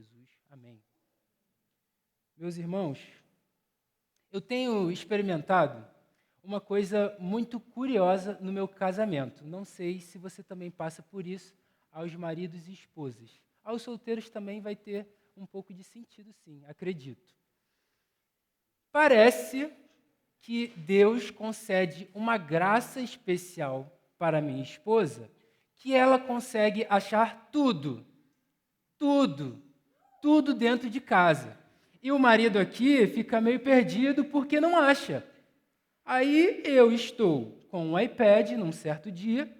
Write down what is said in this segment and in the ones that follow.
Jesus. Amém. Meus irmãos, eu tenho experimentado uma coisa muito curiosa no meu casamento. Não sei se você também passa por isso aos maridos e esposas. Aos solteiros também vai ter um pouco de sentido, sim, acredito. Parece que Deus concede uma graça especial para minha esposa, que ela consegue achar tudo dentro de casa. E o marido aqui fica meio perdido porque não acha. Aí eu estou com o iPad num certo dia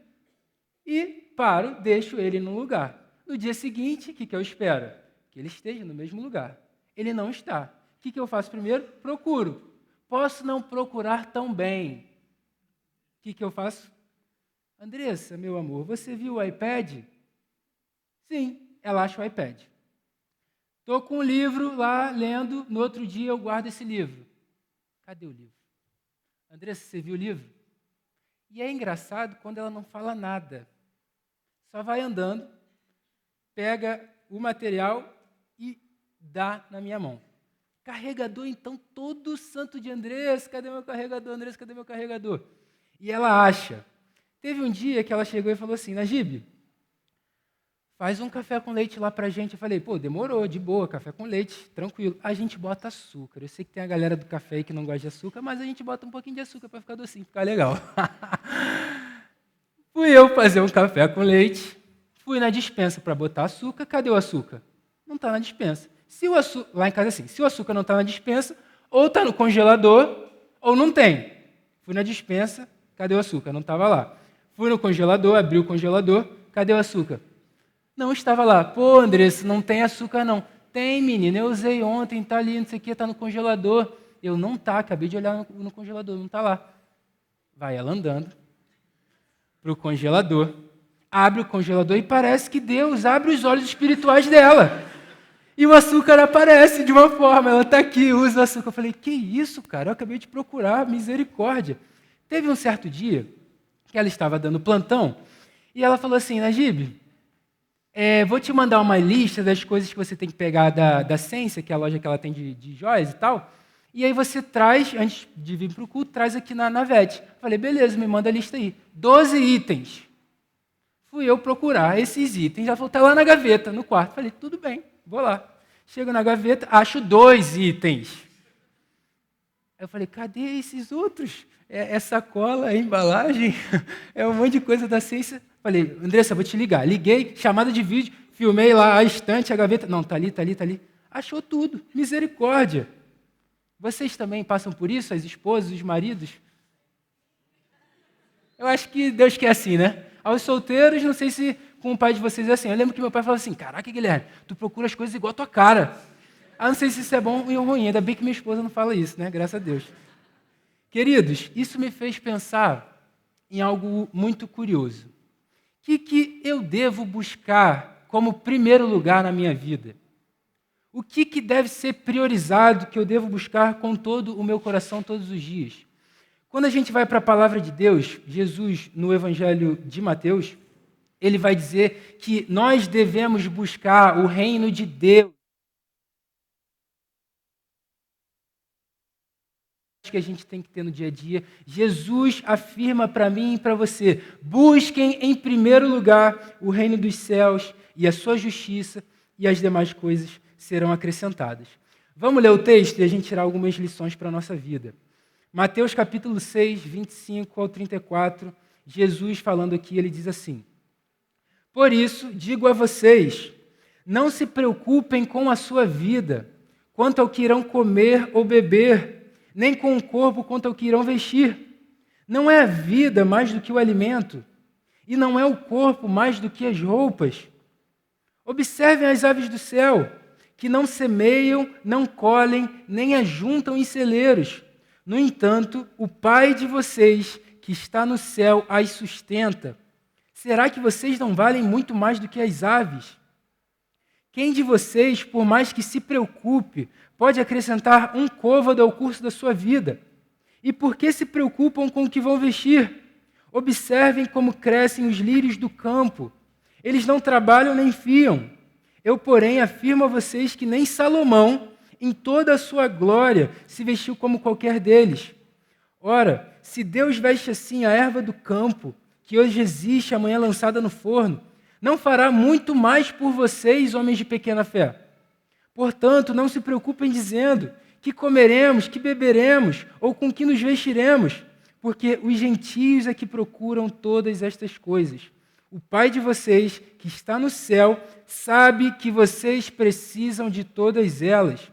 e paro, deixo ele num lugar. No dia seguinte, o que eu espero? Que ele esteja no mesmo lugar. Ele não está. O que eu faço primeiro? Procuro. Posso não procurar tão bem. O que eu faço? Andressa, meu amor, você viu o iPad? Sim, ela acha o iPad. Estou com um livro lá, lendo, no outro dia eu guardo esse livro. Cadê o livro? Andressa, você viu o livro? E é engraçado quando ela não fala nada. Só vai andando, pega o material e dá na minha mão. Carregador, então, todo santo de Andressa, cadê meu carregador? Andressa, cadê meu carregador? E ela acha. Teve um dia que ela chegou e falou assim, Najib, faz um café com leite lá pra gente. Eu falei, pô, demorou, de boa, café com leite, tranquilo. A gente bota açúcar. Eu sei que tem a galera do café aí que não gosta de açúcar, mas a gente bota um pouquinho de açúcar para ficar docinho, ficar legal. Fui eu fazer um café com leite, fui na despensa para botar açúcar. Cadê o açúcar? Não está na despensa. Se o açúcar, lá em casa é assim, se o açúcar não está na despensa, ou está no congelador, ou não tem. Fui na despensa, cadê o açúcar? Não estava lá. Fui no congelador, abri o congelador, cadê o açúcar? Não estava lá. Pô, Andressa, não tem açúcar não. Tem, menina, eu usei ontem, está ali, não sei o que, está no congelador. Eu não tá, acabei de olhar no congelador, não está lá. Vai ela andando para o congelador, abre o congelador e parece que Deus abre os olhos espirituais dela. E o açúcar aparece de uma forma, ela está aqui, usa o açúcar. Eu falei, que isso, cara? Eu acabei de procurar, misericórdia. Teve um certo dia que ela estava dando plantão e ela falou assim, Najib, vou te mandar uma lista das coisas que você tem que pegar da Sensa, que é a loja que ela tem de joias e tal, e aí você traz, antes de vir para o culto, traz aqui na VET. Falei, beleza, me manda a lista aí. 12 itens. Fui eu procurar esses itens, já falou, tá lá na gaveta, no quarto. Falei, tudo bem, vou lá. Chego na gaveta, acho 2 itens. Aí eu falei, cadê esses outros? É sacola, é embalagem, é um monte de coisa da Ciência. Falei, Andressa, vou te ligar. Liguei, chamada de vídeo, filmei lá a estante, a gaveta. Não, tá ali. Achou tudo, misericórdia. Vocês também passam por isso, as esposas, os maridos? Eu acho que Deus quer assim, né? Aos solteiros, não sei se com o pai de vocês é assim. Eu lembro que meu pai falava assim, caraca, Guilherme, tu procura as coisas igual a tua cara. Não sei se isso é bom ou ruim, ainda bem que minha esposa não fala isso, né? Graças a Deus. Queridos, isso me fez pensar em algo muito curioso. O que eu devo buscar como primeiro lugar na minha vida? O que deve ser priorizado, que eu devo buscar com todo o meu coração todos os dias? Quando a gente vai para a palavra de Deus, Jesus, no Evangelho de Mateus, ele vai dizer que nós devemos buscar o reino de Deus. Que a gente tem que ter no dia a dia. Jesus afirma para mim e para você, busquem em primeiro lugar o reino dos céus e a sua justiça, e as demais coisas serão acrescentadas. Vamos ler o texto e a gente tirar algumas lições para a nossa vida. Mateus capítulo 6, 25 ao 34, Jesus falando aqui, ele diz assim, por isso, digo a vocês, não se preocupem com a sua vida, quanto ao que irão comer ou beber, nem com o corpo quanto ao que irão vestir. Não é a vida mais do que o alimento, e não é o corpo mais do que as roupas. Observem as aves do céu, que não semeiam, não colhem, nem ajuntam em celeiros. No entanto, o Pai de vocês, que está no céu, as sustenta. Será que vocês não valem muito mais do que as aves? Quem de vocês, por mais que se preocupe, pode acrescentar um côvado ao curso da sua vida? E por que se preocupam com o que vão vestir? Observem como crescem os lírios do campo. Eles não trabalham nem fiam. Eu, porém, afirmo a vocês que nem Salomão, em toda a sua glória, se vestiu como qualquer deles. Ora, se Deus veste assim a erva do campo, que hoje existe, amanhã lançada no forno, não fará muito mais por vocês, homens de pequena fé. Portanto, não se preocupem dizendo que comeremos, que beberemos, ou com que nos vestiremos, porque os gentios é que procuram todas estas coisas. O Pai de vocês, que está no céu, sabe que vocês precisam de todas elas.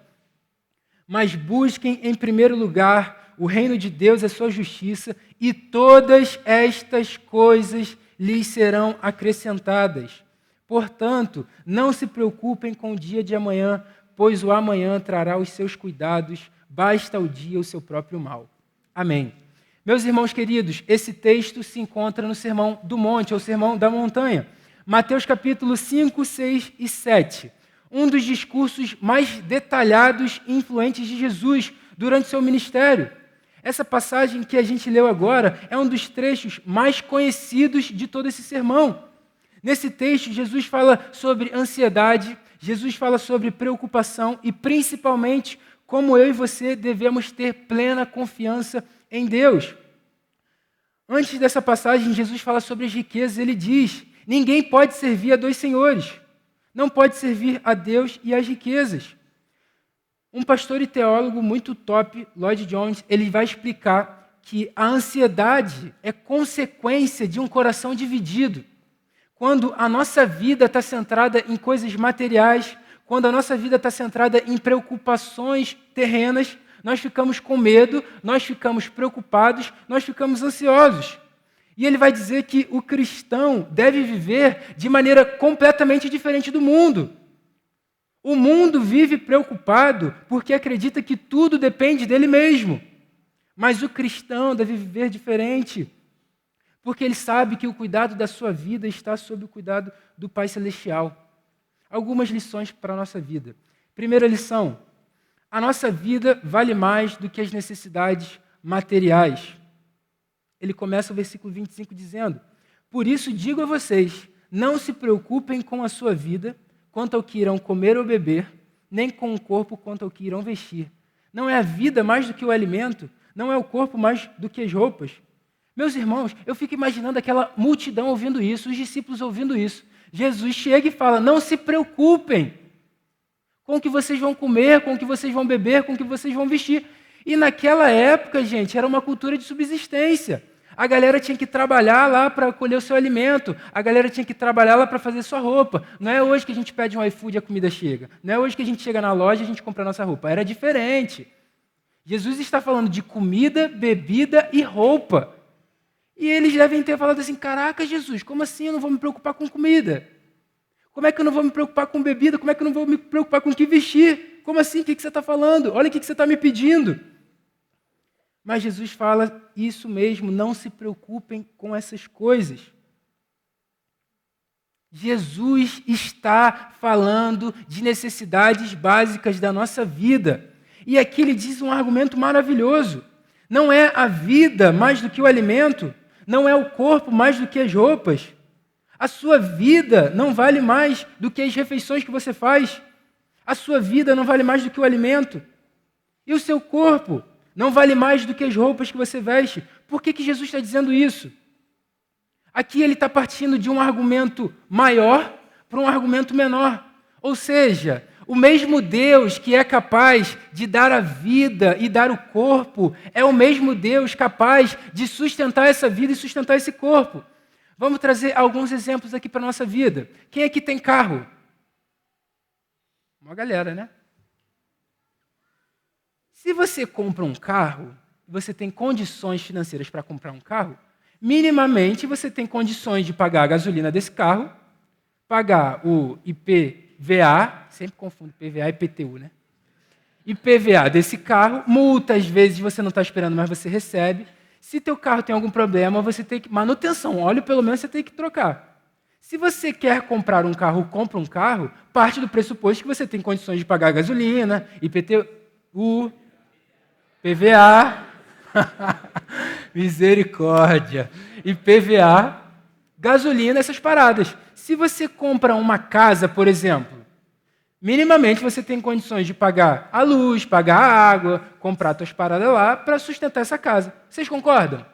Mas busquem em primeiro lugar o reino de Deus e a sua justiça, e todas estas coisas lhes serão acrescentadas. Portanto, não se preocupem com o dia de amanhã, pois o amanhã trará os seus cuidados, basta ao dia o seu próprio mal. Amém. Meus irmãos queridos, esse texto se encontra no Sermão do Monte, ou Sermão da Montanha. Mateus capítulo 5, 6 e 7. Um dos discursos mais detalhados e influentes de Jesus durante seu ministério. Essa passagem que a gente leu agora é um dos trechos mais conhecidos de todo esse sermão. Nesse texto, Jesus fala sobre ansiedade, Jesus fala sobre preocupação e, principalmente, como eu e você devemos ter plena confiança em Deus. Antes dessa passagem, Jesus fala sobre as riquezas. Ele diz: ninguém pode servir a dois senhores. Não pode servir a Deus e às riquezas. Um pastor e teólogo muito top, Lloyd Jones, ele vai explicar que a ansiedade é consequência de um coração dividido. Quando a nossa vida está centrada em coisas materiais, quando a nossa vida está centrada em preocupações terrenas, nós ficamos com medo, nós ficamos preocupados, nós ficamos ansiosos. E ele vai dizer que o cristão deve viver de maneira completamente diferente do mundo. O mundo vive preocupado porque acredita que tudo depende dele mesmo. Mas o cristão deve viver diferente, porque ele sabe que o cuidado da sua vida está sob o cuidado do Pai Celestial. Algumas lições para a nossa vida. Primeira lição: a nossa vida vale mais do que as necessidades materiais. Ele começa o versículo 25 dizendo: por isso digo a vocês, não se preocupem com a sua vida, quanto ao que irão comer ou beber, nem com o corpo quanto ao que irão vestir. Não é a vida mais do que o alimento? Não é o corpo mais do que as roupas? Meus irmãos, eu fico imaginando aquela multidão ouvindo isso, os discípulos ouvindo isso. Jesus chega e fala: não se preocupem com o que vocês vão comer, com o que vocês vão beber, com o que vocês vão vestir. E naquela época, gente, era uma cultura de subsistência. A galera tinha que trabalhar lá para colher o seu alimento. A galera tinha que trabalhar lá para fazer sua roupa. Não é hoje que a gente pede um iFood e a comida chega. Não é hoje que a gente chega na loja e a gente compra a nossa roupa. Era diferente. Jesus está falando de comida, bebida e roupa. E eles devem ter falado assim: caraca, Jesus, como assim eu não vou me preocupar com comida? Como é que eu não vou me preocupar com bebida? Como é que eu não vou me preocupar com o que vestir? Como assim? O que você está falando? Olha o que você está me pedindo. Mas Jesus fala isso mesmo: não se preocupem com essas coisas. Jesus está falando de necessidades básicas da nossa vida. E aqui ele diz um argumento maravilhoso. Não é a vida mais do que o alimento, não é o corpo mais do que as roupas. A sua vida não vale mais do que as refeições que você faz. A sua vida não vale mais do que o alimento. E o seu corpo não vale mais do que as roupas que você veste. Por que Jesus está dizendo isso? Aqui ele está partindo de um argumento maior para um argumento menor. Ou seja, o mesmo Deus que é capaz de dar a vida e dar o corpo, é o mesmo Deus capaz de sustentar essa vida e sustentar esse corpo. Vamos trazer alguns exemplos aqui para a nossa vida. Quem aqui tem carro? Uma galera, né? Se você compra um carro, você tem condições financeiras para comprar um carro, minimamente você tem condições de pagar a gasolina desse carro, pagar o IPVA, sempre confundo IPVA e IPTU, né? IPVA desse carro, multa, às vezes você não está esperando, mas você recebe. Se teu carro tem algum problema, você tem que... manutenção, óleo pelo menos você tem que trocar. Se você quer comprar um carro, compra um carro, parte do pressuposto que você tem condições de pagar a gasolina, IPTU, PVA, misericórdia, IPVA, gasolina, essas paradas. Se você compra uma casa, por exemplo, Minimamente você tem condições de pagar a luz, pagar a água, comprar suas paradas lá para sustentar essa casa. Vocês concordam?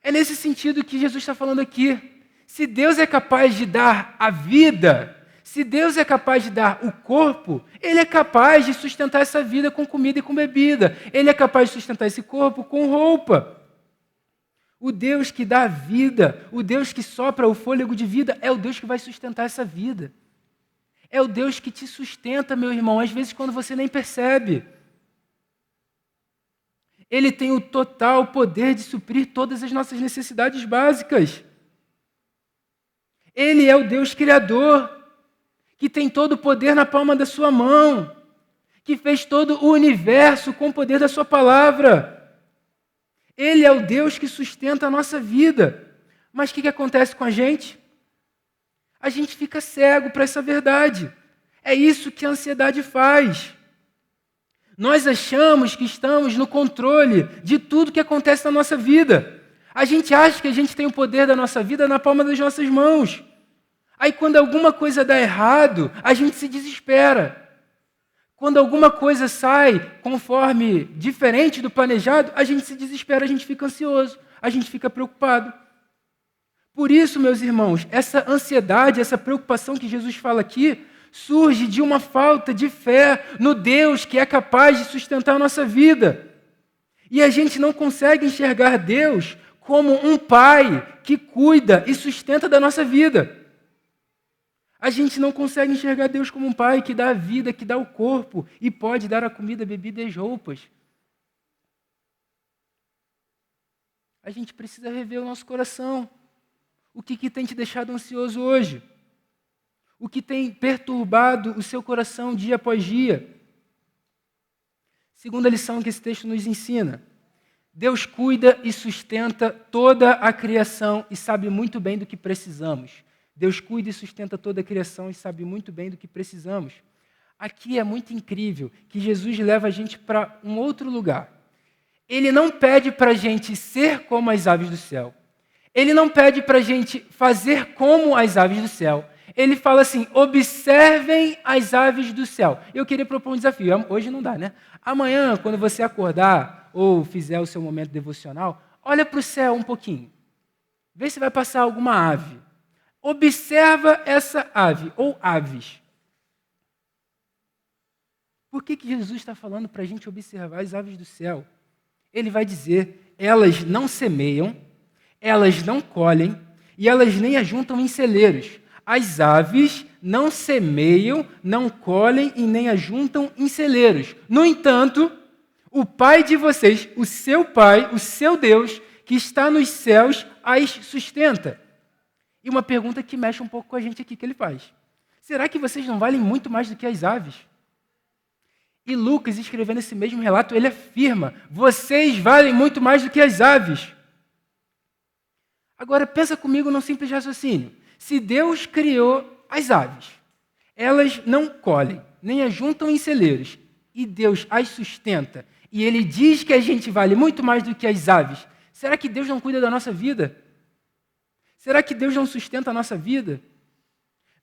É nesse sentido que Jesus está falando aqui. Se Deus é capaz de dar a vida, se Deus é capaz de dar o corpo, Ele é capaz de sustentar essa vida com comida e com bebida. Ele é capaz de sustentar esse corpo com roupa. O Deus que dá a vida, o Deus que sopra o fôlego de vida, é o Deus que vai sustentar essa vida. É o Deus que te sustenta, meu irmão, às vezes quando você nem percebe. Ele tem o total poder de suprir todas as nossas necessidades básicas. Ele é o Deus Criador, que tem todo o poder na palma da sua mão, que fez todo o universo com o poder da sua palavra. Ele é o Deus que sustenta a nossa vida. Mas o que acontece com a gente? A gente fica cego para essa verdade. É isso que a ansiedade faz. Nós achamos que estamos no controle de tudo que acontece na nossa vida. A gente acha que a gente tem o poder da nossa vida na palma das nossas mãos. Aí quando alguma coisa dá errado, a gente se desespera. Quando alguma coisa sai conforme diferente do planejado, a gente se desespera, a gente fica ansioso, a gente fica preocupado. Por isso, meus irmãos, essa ansiedade, essa preocupação que Jesus fala aqui, surge de uma falta de fé no Deus que é capaz de sustentar a nossa vida. E a gente não consegue enxergar Deus como um pai que cuida e sustenta da nossa vida. A gente não consegue enxergar Deus como um pai que dá a vida, que dá o corpo e pode dar a comida, a bebida e as roupas. A gente precisa rever o nosso coração. O que tem te deixado ansioso hoje? O que tem perturbado o seu coração dia após dia? Segunda lição que esse texto nos ensina. Deus cuida e sustenta toda a criação e sabe muito bem do que precisamos. Deus cuida e sustenta toda a criação e sabe muito bem do que precisamos. Aqui é muito incrível que Jesus leva a gente para um outro lugar. Ele não pede para a gente ser como as aves do céu. Ele não pede para a gente fazer como as aves do céu. Ele fala assim, observem as aves do céu. Eu queria propor um desafio. Hoje não dá, né? Amanhã, quando você acordar ou fizer o seu momento devocional, olha para o céu um pouquinho. Vê se vai passar alguma ave. Observa essa ave, ou aves. Por que Jesus está falando para a gente observar as aves do céu? Ele vai dizer, elas não semeiam, elas não colhem, e elas nem ajuntam em celeiros. As aves não semeiam, não colhem e nem ajuntam em celeiros. No entanto, o Pai de vocês, o seu Pai, o seu Deus, que está nos céus, as sustenta. E uma pergunta que mexe um pouco com a gente aqui que ele faz. Será que vocês não valem muito mais do que as aves? E Lucas, escrevendo esse mesmo relato, ele afirma, vocês valem muito mais do que as aves. Agora, pensa comigo num simples raciocínio. Se Deus criou as aves, elas não colhem, nem ajuntam em celeiros, e Deus as sustenta, e Ele diz que a gente vale muito mais do que as aves, será que Deus não cuida da nossa vida? Será que Deus não sustenta a nossa vida?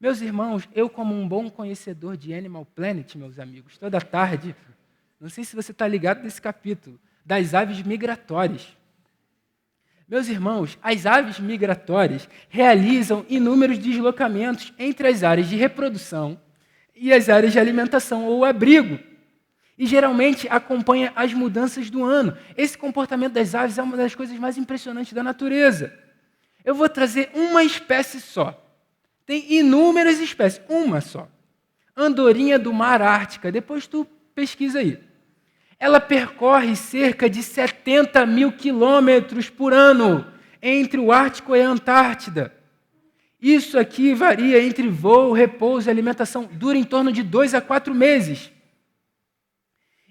Meus irmãos, eu como um bom conhecedor de Animal Planet, meus amigos, toda tarde, não sei se você está ligado nesse capítulo, das aves migratórias. Meus irmãos, as aves migratórias realizam inúmeros deslocamentos entre as áreas de reprodução e as áreas de alimentação ou abrigo. E geralmente acompanha as mudanças do ano. Esse comportamento das aves é uma das coisas mais impressionantes da natureza. Eu vou trazer uma espécie só. Tem inúmeras espécies, uma só. Andorinha do mar Ártica, depois tu pesquisa aí. Ela percorre cerca de 70 mil quilômetros por ano entre o Ártico e a Antártida. Isso aqui varia entre voo, repouso e alimentação, dura em torno de 2 a 4 meses.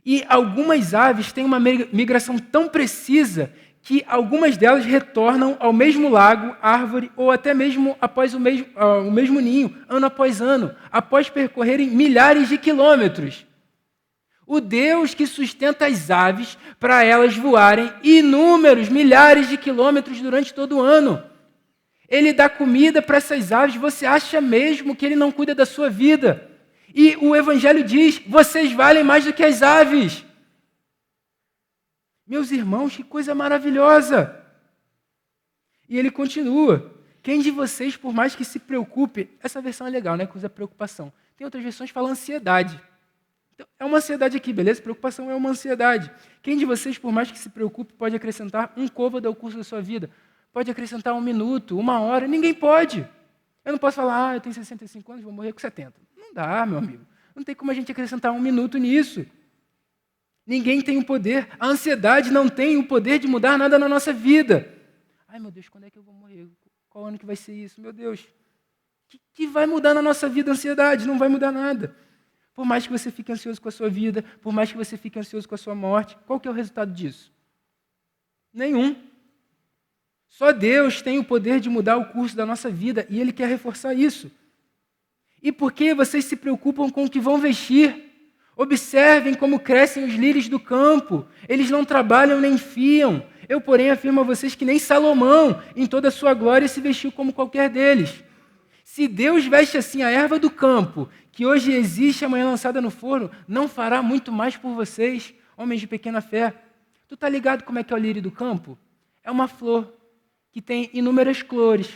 E algumas aves têm uma migração tão precisa que algumas delas retornam ao mesmo lago, árvore ou até mesmo após o mesmo ninho, ano após ano, após percorrerem milhares de quilômetros. O Deus que sustenta as aves para elas voarem inúmeros, milhares de quilômetros durante todo o ano. Ele dá comida para essas aves, você acha mesmo que Ele não cuida da sua vida? E o Evangelho diz, vocês valem mais do que as aves. Meus irmãos, que coisa maravilhosa. E ele continua, quem de vocês, por mais que se preocupe, essa versão é legal, né, que usa preocupação. Tem outras versões que falam ansiedade. Então, é uma ansiedade aqui, beleza? Preocupação é uma ansiedade. Quem de vocês, por mais que se preocupe, pode acrescentar um côvado ao curso da sua vida? Pode acrescentar 1 minuto, 1 hora? Ninguém pode. Eu não posso falar, eu tenho 65 anos, vou morrer com 70. Não dá, meu amigo. Não tem como a gente acrescentar 1 minuto nisso. Ninguém tem o poder. A ansiedade não tem o poder de mudar nada na nossa vida. Ai, meu Deus, quando é que eu vou morrer? Qual ano que vai ser isso? Meu Deus. O que vai mudar na nossa vida a ansiedade? Não vai mudar nada. Por mais que você fique ansioso com a sua vida, por mais que você fique ansioso com a sua morte, qual que é o resultado disso? Nenhum. Só Deus tem o poder de mudar o curso da nossa vida e Ele quer reforçar isso. E por que vocês se preocupam com o que vão vestir? Observem como crescem os lírios do campo. Eles não trabalham nem fiam. Eu, porém, afirmo a vocês que nem Salomão, em toda a sua glória, se vestiu como qualquer deles. Se Deus veste assim a erva do campo, que hoje existe, amanhã lançada no forno, não fará muito mais por vocês, homens de pequena fé. Tu tá ligado como é que é o lírio do campo? É uma flor que tem inúmeras cores.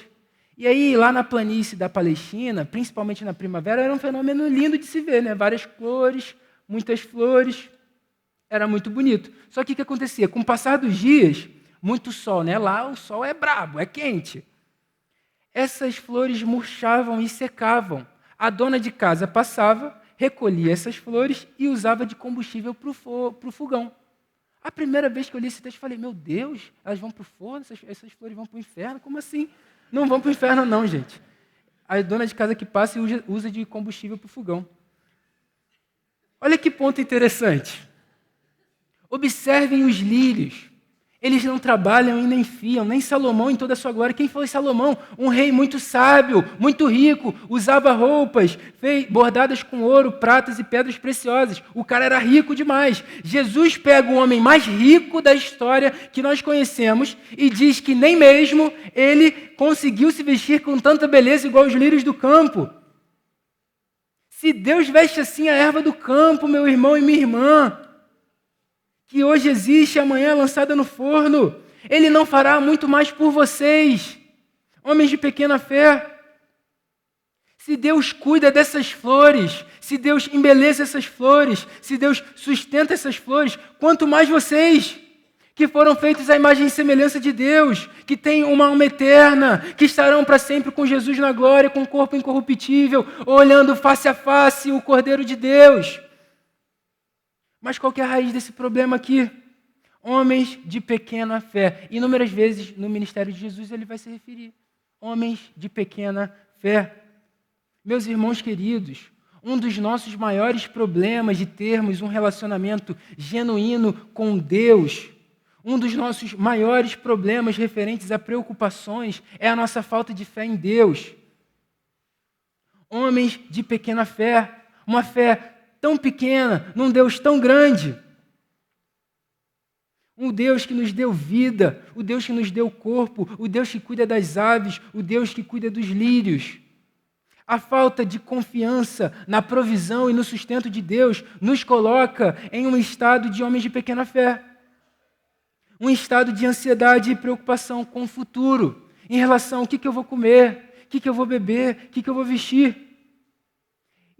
E aí, lá na planície da Palestina, principalmente na primavera, era um fenômeno lindo de se ver, né? Várias cores, muitas flores, era muito bonito. Só que o que acontecia? Com o passar dos dias, muito sol, né? Lá o sol é brabo, é quente. Essas flores murchavam e secavam. A dona de casa passava, recolhia essas flores e usava de combustível para o fogão. A primeira vez que eu li esse texto, eu falei, meu Deus, elas vão para o forno, essas flores vão para o inferno? Como assim? Não vão para o inferno não, gente. A dona de casa que passa e usa de combustível para o fogão. Olha que ponto interessante. Observem os lírios. Eles não trabalham e nem fiam, nem Salomão em toda a sua glória. Quem foi Salomão? Um rei muito sábio, muito rico, usava roupas bordadas com ouro, pratas e pedras preciosas. O cara era rico demais. Jesus pega o homem mais rico da história que nós conhecemos e diz que nem mesmo ele conseguiu se vestir com tanta beleza igual os lírios do campo. Se Deus veste assim a erva do campo, meu irmão e minha irmã, que hoje existe, amanhã é lançada no forno, Ele não fará muito mais por vocês, homens de pequena fé. Se Deus cuida dessas flores, se Deus embeleza essas flores, se Deus sustenta essas flores, quanto mais vocês, que foram feitos à imagem e semelhança de Deus, que têm uma alma eterna, que estarão para sempre com Jesus na glória, com o corpo incorruptível, olhando face a face o Cordeiro de Deus. Mas qual que é a raiz desse problema aqui? Homens de pequena fé. Inúmeras vezes no ministério de Jesus ele vai se referir. Homens de pequena fé. Meus irmãos queridos, um dos nossos maiores problemas de termos um relacionamento genuíno com Deus, um dos nossos maiores problemas referentes a preocupações é a nossa falta de fé em Deus. Homens de pequena fé, uma fé tão pequena, num Deus tão grande. Um Deus que nos deu vida, o Deus que nos deu corpo, o Deus que cuida das aves, o Deus que cuida dos lírios. A falta de confiança na provisão e no sustento de Deus nos coloca em um estado de homens de pequena fé. Um estado de ansiedade e preocupação com o futuro, em relação ao que eu vou comer, o que eu vou beber, o que eu vou vestir.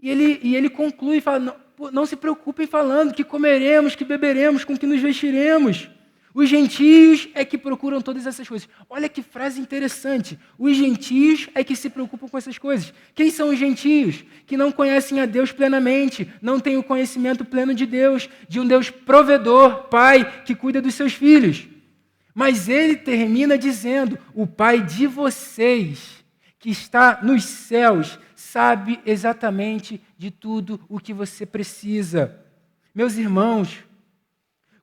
E ele conclui e fala, não se preocupem falando que comeremos, que beberemos, com que nos vestiremos. Os gentios é que procuram todas essas coisas. Olha que frase interessante. Os gentios é que se preocupam com essas coisas. Quem são os gentios? Que não conhecem a Deus plenamente, não têm o conhecimento pleno de Deus, de um Deus provedor, Pai, que cuida dos seus filhos. Mas ele termina dizendo, o Pai de vocês, que está nos céus, sabe exatamente de tudo o que você precisa. Meus irmãos,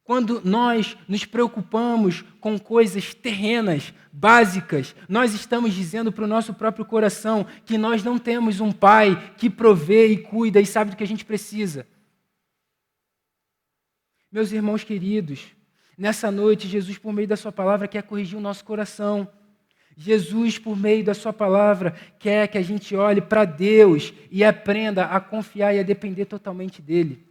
quando nós nos preocupamos com coisas terrenas, básicas, nós estamos dizendo para o nosso próprio coração que nós não temos um Pai que provê e cuida e sabe do que a gente precisa. Meus irmãos queridos, nessa noite, Jesus, por meio da sua palavra, quer corrigir o nosso coração. Jesus, por meio da sua palavra, quer que a gente olhe para Deus e aprenda a confiar e a depender totalmente dele.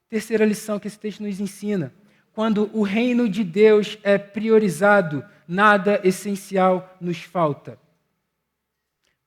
Terceira lição que esse texto nos ensina: quando o reino de Deus é priorizado, nada essencial nos falta.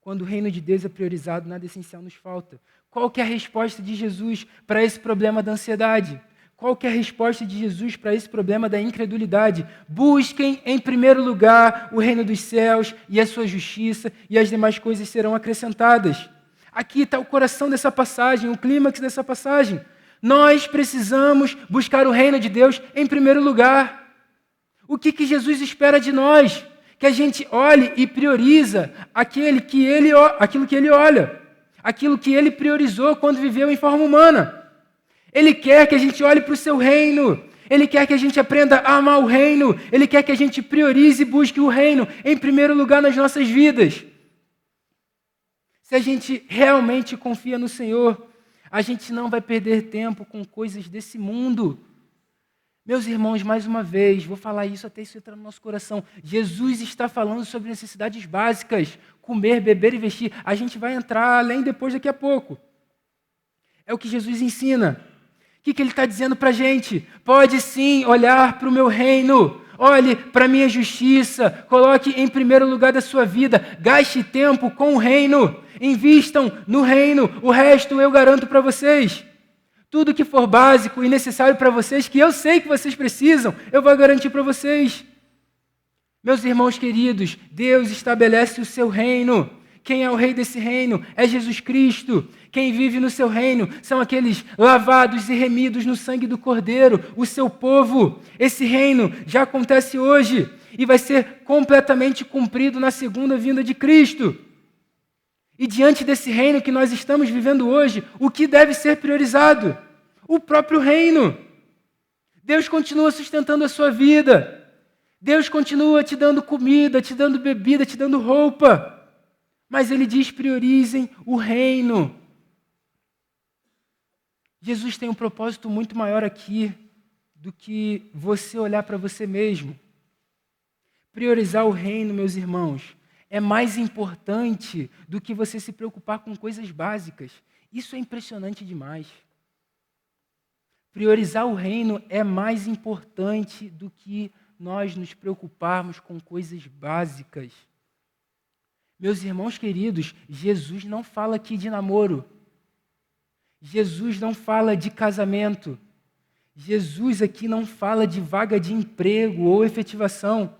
Quando o reino de Deus é priorizado, nada essencial nos falta. Qual que é a resposta de Jesus para esse problema da ansiedade? Qual que é a resposta de Jesus para esse problema da incredulidade? Busquem em primeiro lugar o reino dos céus e a sua justiça, e as demais coisas serão acrescentadas. Aqui está o coração dessa passagem, o clímax dessa passagem. Nós precisamos buscar o reino de Deus em primeiro lugar. O que Jesus espera de nós? Que a gente olhe e prioriza aquilo que ele olha, aquilo que ele priorizou quando viveu em forma humana. Ele quer que a gente olhe para o seu reino. Ele quer que a gente aprenda a amar o reino. Ele quer que a gente priorize e busque o reino em primeiro lugar nas nossas vidas. Se a gente realmente confia no Senhor, a gente não vai perder tempo com coisas desse mundo. Meus irmãos, mais uma vez, vou falar isso até isso entrar no nosso coração. Jesus está falando sobre necessidades básicas, comer, beber e vestir. A gente vai entrar além depois daqui a pouco. É o que Jesus ensina. O que ele está dizendo para a gente? Pode sim olhar para o meu reino, olhe para a minha justiça, coloque em primeiro lugar da sua vida, gaste tempo com o reino, invistam no reino, o resto eu garanto para vocês. Tudo que for básico e necessário para vocês, que eu sei que vocês precisam, eu vou garantir para vocês. Meus irmãos queridos, Deus estabelece o seu reino. Quem é o rei desse reino? É Jesus Cristo. Quem vive no seu reino são aqueles lavados e remidos no sangue do Cordeiro, o seu povo. Esse reino já acontece hoje e vai ser completamente cumprido na segunda vinda de Cristo. E diante desse reino que nós estamos vivendo hoje, o que deve ser priorizado? O próprio reino. Deus continua sustentando a sua vida. Deus continua te dando comida, te dando bebida, te dando roupa. Mas ele diz: priorizem o reino. Jesus tem um propósito muito maior aqui do que você olhar para você mesmo. Priorizar o reino, meus irmãos, é mais importante do que você se preocupar com coisas básicas. Isso é impressionante demais. Priorizar o reino é mais importante do que nós nos preocuparmos com coisas básicas. Meus irmãos queridos, Jesus não fala aqui de namoro. Jesus não fala de casamento. Jesus aqui não fala de vaga de emprego ou efetivação.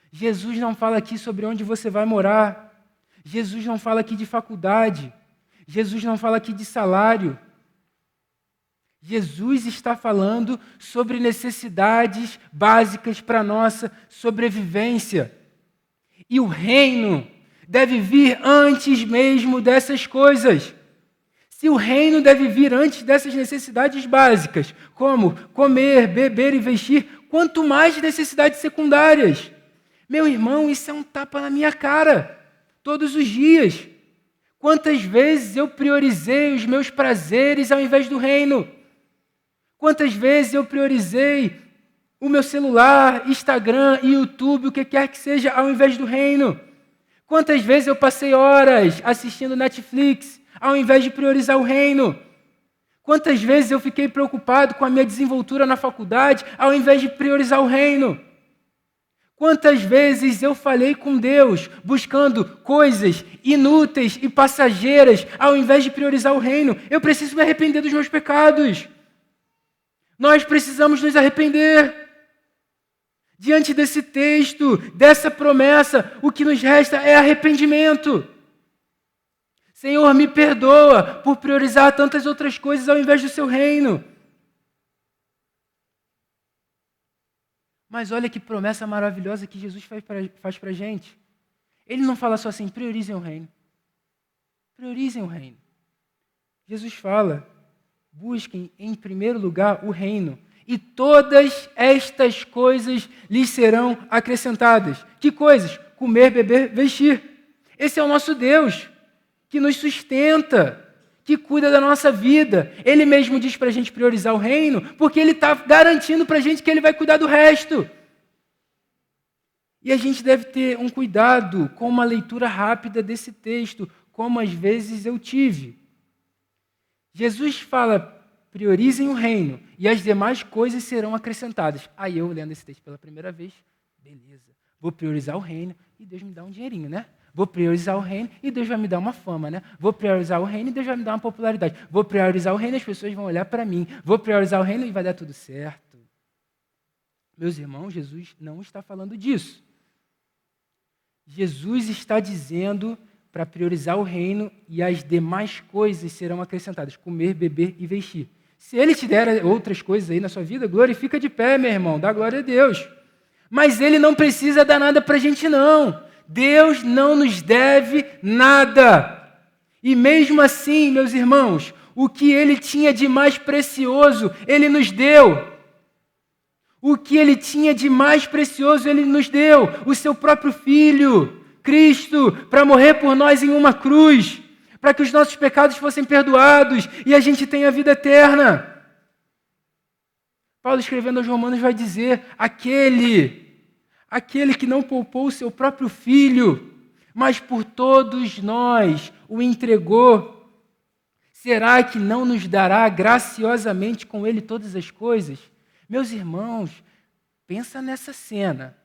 Jesus não fala aqui sobre onde você vai morar. Jesus não fala aqui de faculdade. Jesus não fala aqui de salário. Jesus está falando sobre necessidades básicas para a nossa sobrevivência. E o reino deve vir antes mesmo dessas coisas. Se o reino deve vir antes dessas necessidades básicas, como comer, beber e vestir, quanto mais necessidades secundárias. Meu irmão, isso é um tapa na minha cara, todos os dias. Quantas vezes eu priorizei os meus prazeres ao invés do reino? Quantas vezes eu priorizei o meu celular, Instagram, YouTube, o que quer que seja, ao invés do reino? Quantas vezes eu passei horas assistindo Netflix, ao invés de priorizar o reino? Quantas vezes eu fiquei preocupado com a minha desenvoltura na faculdade, ao invés de priorizar o reino? Quantas vezes eu falei com Deus, buscando coisas inúteis e passageiras, ao invés de priorizar o reino? Eu preciso me arrepender dos meus pecados. Nós precisamos nos arrepender. Diante desse texto, dessa promessa, o que nos resta é arrependimento. Senhor, me perdoa por priorizar tantas outras coisas ao invés do seu reino. Mas olha que promessa maravilhosa que Jesus faz para a gente. Ele não fala só assim: priorizem o reino. Priorizem o reino. Jesus fala: busquem em primeiro lugar o reino, e todas estas coisas lhes serão acrescentadas. Que coisas? Comer, beber, vestir. Esse é o nosso Deus, que nos sustenta, que cuida da nossa vida. Ele mesmo diz para a gente priorizar o reino, porque Ele está garantindo para a gente que Ele vai cuidar do resto. E a gente deve ter um cuidado com uma leitura rápida desse texto, como às vezes eu tive. Jesus fala, priorizem o reino e as demais coisas serão acrescentadas. Aí eu, lendo esse texto pela primeira vez, beleza, vou priorizar o reino e Deus me dá um dinheirinho, né? Vou priorizar o reino e Deus vai me dar uma fama, né? Vou priorizar o reino e Deus vai me dar uma popularidade. Vou priorizar o reino e as pessoas vão olhar para mim. Vou priorizar o reino e vai dar tudo certo. Meus irmãos, Jesus não está falando disso. Jesus está dizendo para priorizar o reino e as demais coisas serão acrescentadas, comer, beber e vestir. Se ele te der outras coisas aí na sua vida, glorifica de pé, meu irmão, dá glória a Deus. Mas ele não precisa dar nada para a gente, não. Deus não nos deve nada. E mesmo assim, meus irmãos, o que ele tinha de mais precioso, ele nos deu. O que ele tinha de mais precioso, ele nos deu. O seu próprio Filho, Cristo, para morrer por nós em uma cruz, para que os nossos pecados fossem perdoados e a gente tenha vida eterna. Paulo, escrevendo aos Romanos, vai dizer, aquele que não poupou o seu próprio Filho, mas por todos nós o entregou, será que não nos dará graciosamente com ele todas as coisas? Meus irmãos, pensa nessa cena.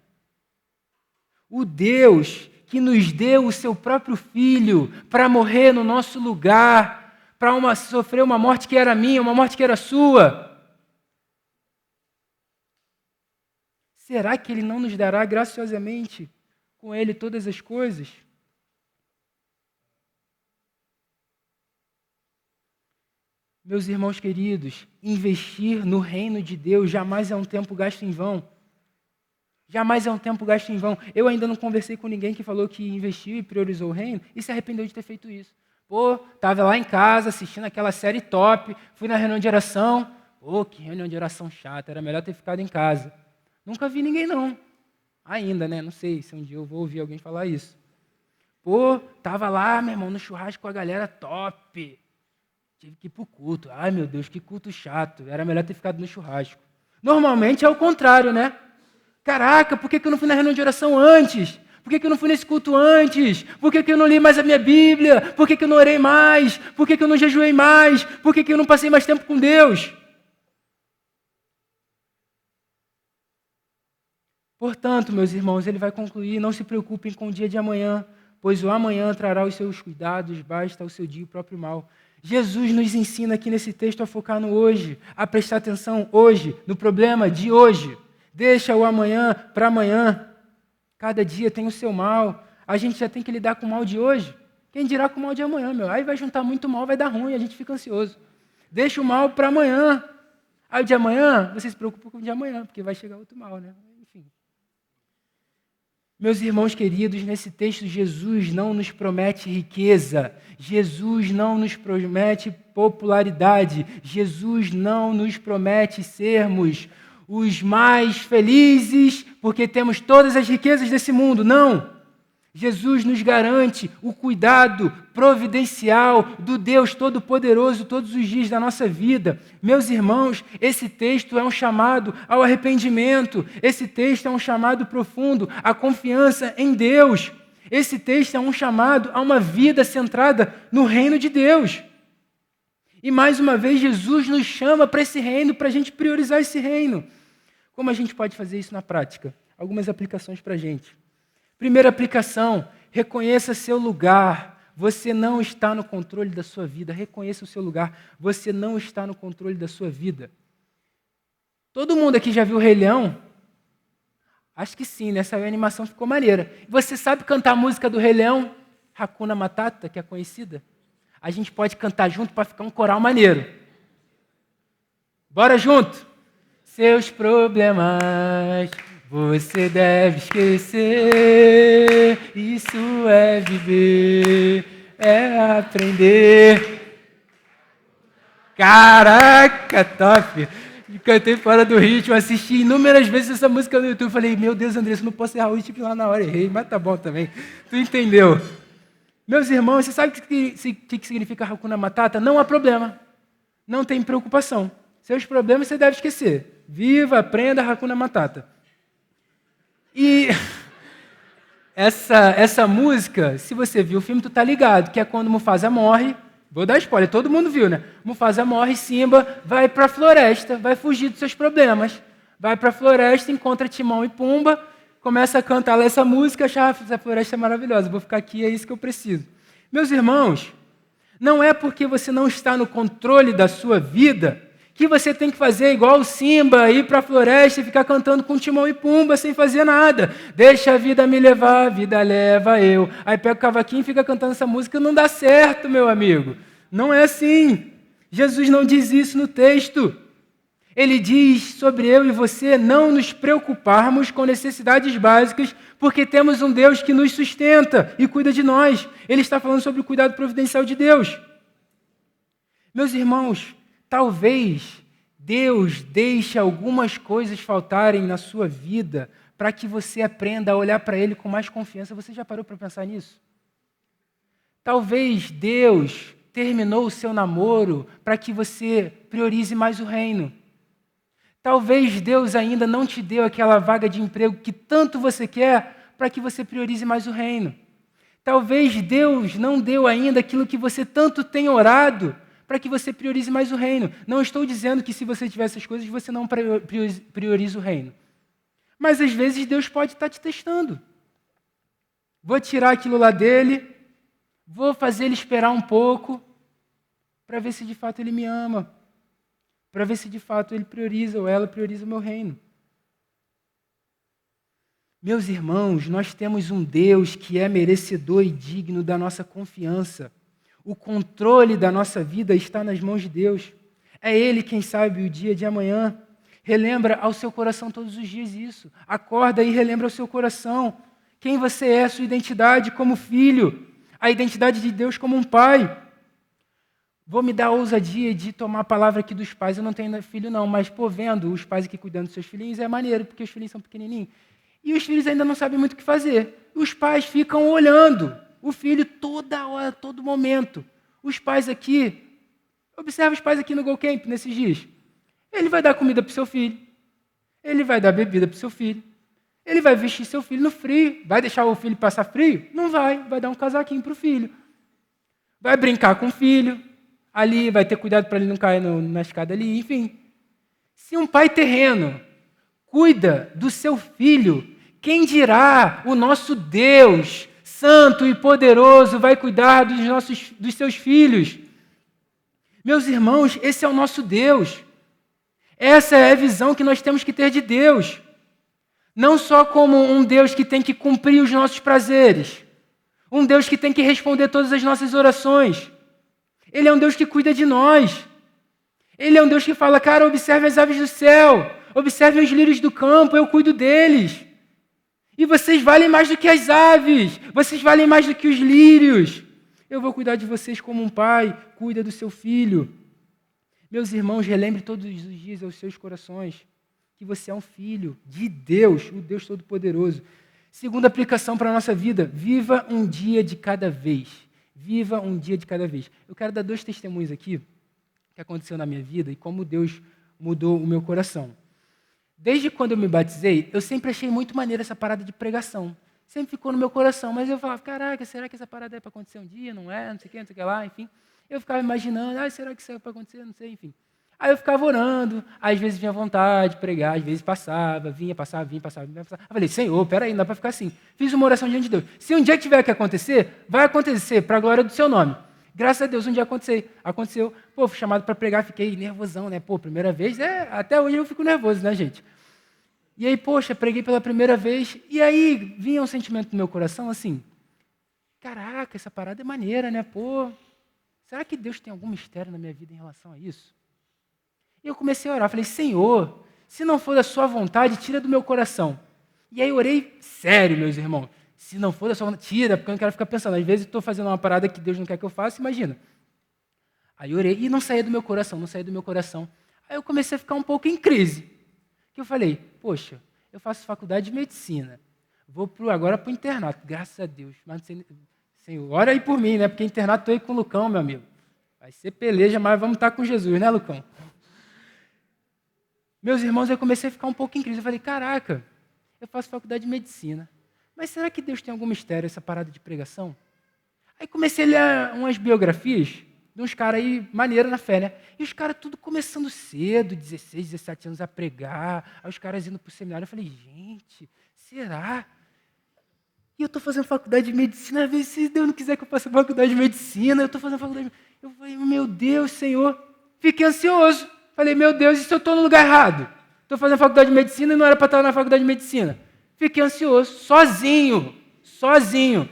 O Deus que nos deu o seu próprio Filho para morrer no nosso lugar, para sofrer uma morte que era minha, uma morte que era sua. Será que Ele não nos dará graciosamente com Ele todas as coisas? Meus irmãos queridos, investir no reino de Deus jamais é um tempo gasto em vão. Jamais é um tempo gasto em vão. Eu ainda não conversei com ninguém que falou que investiu e priorizou o reino e se arrependeu de ter feito isso. Pô, estava lá em casa assistindo aquela série top, fui na reunião de oração. Pô, que reunião de oração chata, era melhor ter ficado em casa. Nunca vi ninguém não. Ainda, né? Não sei se um dia eu vou ouvir alguém falar isso. Pô, estava lá, meu irmão, no churrasco com a galera top. Tive que ir para o culto. Ai, meu Deus, que culto chato. Era melhor ter ficado no churrasco. Normalmente é o contrário, né? Caraca, por que eu não fui na reunião de oração antes? Por que eu não fui nesse culto antes? Por que eu não li mais a minha Bíblia? Por que eu não orei mais? Por que eu não jejuei mais? Por que eu não passei mais tempo com Deus? Portanto, meus irmãos, ele vai concluir, não se preocupem com o dia de amanhã, pois o amanhã trará os seus cuidados, basta o seu dia o próprio mal. Jesus nos ensina aqui nesse texto a focar no hoje, a prestar atenção hoje, no problema de hoje. Deixa o amanhã para amanhã. Cada dia tem o seu mal. A gente já tem que lidar com o mal de hoje. Quem dirá com o mal de amanhã, meu? Aí vai juntar muito mal, vai dar ruim, a gente fica ansioso. Deixa o mal para amanhã. Aí o de amanhã, você se preocupa com o de amanhã, porque vai chegar outro mal, né? Enfim. Meus irmãos queridos, nesse texto Jesus não nos promete riqueza, Jesus não nos promete popularidade, Jesus não nos promete sermos os mais felizes porque temos todas as riquezas desse mundo. Não! Jesus nos garante o cuidado providencial do Deus Todo-Poderoso todos os dias da nossa vida. Meus irmãos, esse texto é um chamado ao arrependimento. Esse texto é um chamado profundo à confiança em Deus. Esse texto é um chamado a uma vida centrada no reino de Deus. E mais uma vez, Jesus nos chama para esse reino, para a gente priorizar esse reino. Como a gente pode fazer isso na prática? Algumas aplicações para a gente. Primeira aplicação, reconheça seu lugar. Você não está no controle da sua vida. Reconheça o seu lugar. Você não está no controle da sua vida. Todo mundo aqui já viu o Rei Leão? Acho que sim, né? Essa animação ficou maneira. Você sabe cantar a música do Rei Leão? Hakuna Matata, que é conhecida? A gente pode cantar junto para ficar um coral maneiro. Bora junto? Seus problemas você deve esquecer. Isso é viver, é aprender. Caraca, top! Cantei fora do ritmo, assisti inúmeras vezes essa música no YouTube. Falei, meu Deus, André, não posso errar o ritmo lá na hora. Errei, mas tá bom também. Tu entendeu? Meus irmãos, você sabe o que significa Hakuna Matata? Não há problema. Não tem preocupação. Seus problemas você deve esquecer. Viva, aprenda Hakuna Matata. E Essa música, se você viu o filme, tu tá ligado, que é quando Mufasa morre. Vou dar spoiler, todo mundo viu, né? Mufasa morre, Simba vai para a floresta, vai fugir dos seus problemas. Vai para a floresta, encontra Timão e Pumba, começa a cantar essa música, achar essa floresta é maravilhosa, vou ficar aqui, é isso que eu preciso. Meus irmãos, não é porque você não está no controle da sua vida que você tem que fazer igual o Simba, ir para a floresta e ficar cantando com Timão e Pumba sem fazer nada. Deixa a vida me levar, a vida leva eu. Aí pega o cavaquinho e fica cantando essa música, não dá certo, meu amigo. Não é assim. Jesus não diz isso no texto. Ele diz sobre eu e você não nos preocuparmos com necessidades básicas, porque temos um Deus que nos sustenta e cuida de nós. Ele está falando sobre o cuidado providencial de Deus. Meus irmãos, talvez Deus deixe algumas coisas faltarem na sua vida para que você aprenda a olhar para Ele com mais confiança. Você já parou para pensar nisso? Talvez Deus terminou o seu namoro para que você priorize mais o reino. Talvez Deus ainda não te deu aquela vaga de emprego que tanto você quer para que você priorize mais o reino. Talvez Deus não deu ainda aquilo que você tanto tem orado para que você priorize mais o reino. Não estou dizendo que se você tiver essas coisas, você não prioriza o reino. Mas às vezes Deus pode estar te testando. Vou tirar aquilo lá dele, vou fazer ele esperar um pouco para ver se de fato ele me ama, para ver se de fato ele prioriza ou ela prioriza o meu reino. Meus irmãos, nós temos um Deus que é merecedor e digno da nossa confiança. O controle da nossa vida está nas mãos de Deus. É Ele quem sabe o dia de amanhã. Relembra ao seu coração todos os dias isso. Acorda e relembra ao seu coração quem você é, sua identidade como filho, a identidade de Deus como um pai. Vou me dar a ousadia de tomar a palavra aqui dos pais. Eu não tenho filho não, mas vendo os pais aqui cuidando dos seus filhinhos é maneiro, porque os filhinhos são pequenininhos. E os filhos ainda não sabem muito o que fazer. Os pais ficam olhando o filho toda hora, todo momento. Os pais aqui, observa os pais aqui no Go Camp nesses dias. Ele vai dar comida para o seu filho. Ele vai dar bebida para o seu filho. Ele vai vestir seu filho no frio. Vai deixar o filho passar frio? Não vai. Vai dar um casaquinho para o filho. Vai brincar com o filho. Ali, vai ter cuidado para ele não cair na escada ali. Enfim, se um pai terreno cuida do seu filho, quem dirá o nosso Deus santo e poderoso vai cuidar dos seus filhos? Meus irmãos, esse é o nosso Deus. Essa é a visão que nós temos que ter de Deus. Não só como um Deus que tem que cumprir os nossos prazeres, um Deus que tem que responder todas as nossas orações. Ele é um Deus que cuida de nós. Ele é um Deus que fala, cara, observe as aves do céu, observe os lírios do campo, eu cuido deles. E vocês valem mais do que as aves, vocês valem mais do que os lírios. Eu vou cuidar de vocês como um pai cuida do seu filho. Meus irmãos, relembre todos os dias aos seus corações que você é um filho de Deus, o Deus Todo-Poderoso. Segunda aplicação para a nossa vida, viva um dia de cada vez. Viva um dia de cada vez. Eu quero dar 2 testemunhos aqui que aconteceu na minha vida e como Deus mudou o meu coração. Desde quando eu me batizei, eu sempre achei muito maneira essa parada de pregação. Sempre ficou no meu coração, mas eu falava, caraca, será que essa parada é para acontecer um dia? Não é, não sei o que lá, enfim. Eu ficava imaginando, será que isso é para acontecer? Não sei, enfim. Aí eu ficava orando, às vezes vinha vontade de pregar, às vezes passava, vinha. Eu falei, Senhor, peraí, não dá para ficar assim. Fiz uma oração diante de Deus. Se um dia tiver que acontecer, vai acontecer para a glória do seu nome. Graças a Deus, um dia aconteceu. Fui chamado para pregar, fiquei nervosão, né? Primeira vez, até hoje eu fico nervoso, né, gente? E aí, preguei pela primeira vez, e aí vinha um sentimento no meu coração assim, caraca, essa parada é maneira, né? Será que Deus tem algum mistério na minha vida em relação a isso? E eu comecei a orar, falei, Senhor, se não for da sua vontade, tira do meu coração. E aí orei sério, meus irmãos. Se não for da sua vontade, tira, porque eu não quero ficar pensando. Às vezes eu estou fazendo uma parada que Deus não quer que eu faça, imagina. Aí orei e não saía do meu coração. Aí eu comecei a ficar um pouco em crise. Que eu falei, eu faço faculdade de medicina. Vou agora para o internato, graças a Deus. Mas não sei, Senhor, ora aí por mim, né? Porque internato estou aí com o Lucão, meu amigo. Vai ser peleja, mas vamos estar com Jesus, né, Lucão? Meus irmãos, eu comecei a ficar um pouco em crise. Eu falei, caraca, eu faço faculdade de medicina, mas será que Deus tem algum mistério essa parada de pregação? Aí comecei a ler umas biografias de uns caras aí, maneiro na fé, né? E os caras tudo começando cedo, 16, 17 anos a pregar, aí os caras indo para o seminário. Eu falei, gente, será? E eu estou fazendo faculdade de medicina, às vezes se Deus não quiser que eu faça faculdade de medicina, eu estou fazendo faculdade de... Eu falei, meu Deus, Senhor, fiquei ansioso. Falei, meu Deus, e se eu estou no lugar errado? Estou fazendo faculdade de medicina e não era para estar na faculdade de medicina. Fiquei ansioso, sozinho.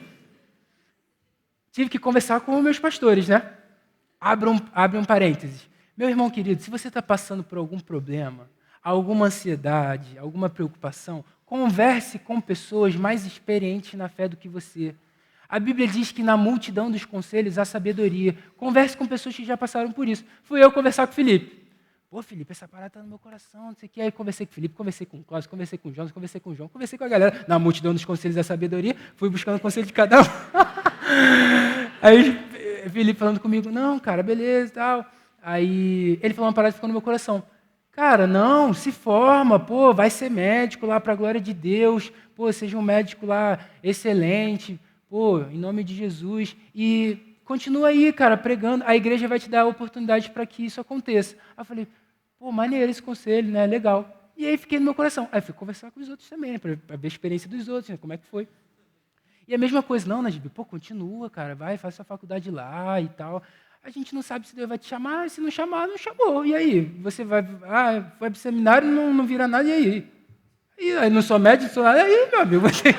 Tive que conversar com meus pastores, né? Abre um parênteses. Meu irmão querido, se você está passando por algum problema, alguma ansiedade, alguma preocupação, converse com pessoas mais experientes na fé do que você. A Bíblia diz que na multidão dos conselhos há sabedoria. Converse com pessoas que já passaram por isso. Fui eu conversar com o Felipe. Pô, Felipe, essa parada está no meu coração, não sei o que. Aí conversei com o Felipe, conversei com o Cláudio, conversei com o Jonas, conversei com o João, conversei com a galera. Na multidão dos conselhos da sabedoria, fui buscando o conselho de cada um. Aí Felipe falando comigo, não, cara, beleza e tal. Aí ele falou uma parada que ficou no meu coração. Cara, não, se forma, pô, vai ser médico lá para a glória de Deus, pô, seja um médico lá excelente, pô, em nome de Jesus. E continua aí, cara, pregando, a igreja vai te dar a oportunidade para que isso aconteça. Aí eu falei, pô, maneiro esse conselho, né, legal. E aí fiquei no meu coração. Aí fui conversar com os outros também, né, para ver a experiência dos outros, né, como é que foi. E a mesma coisa, não, Najib, pô, continua, cara, vai, faz sua faculdade lá e tal. A gente não sabe se Deus vai te chamar, se não chamar, não chamou. E aí? Você vai para o seminário e não vira nada, e aí? E aí não sou médico, não sou nada, e aí, meu amigo, você...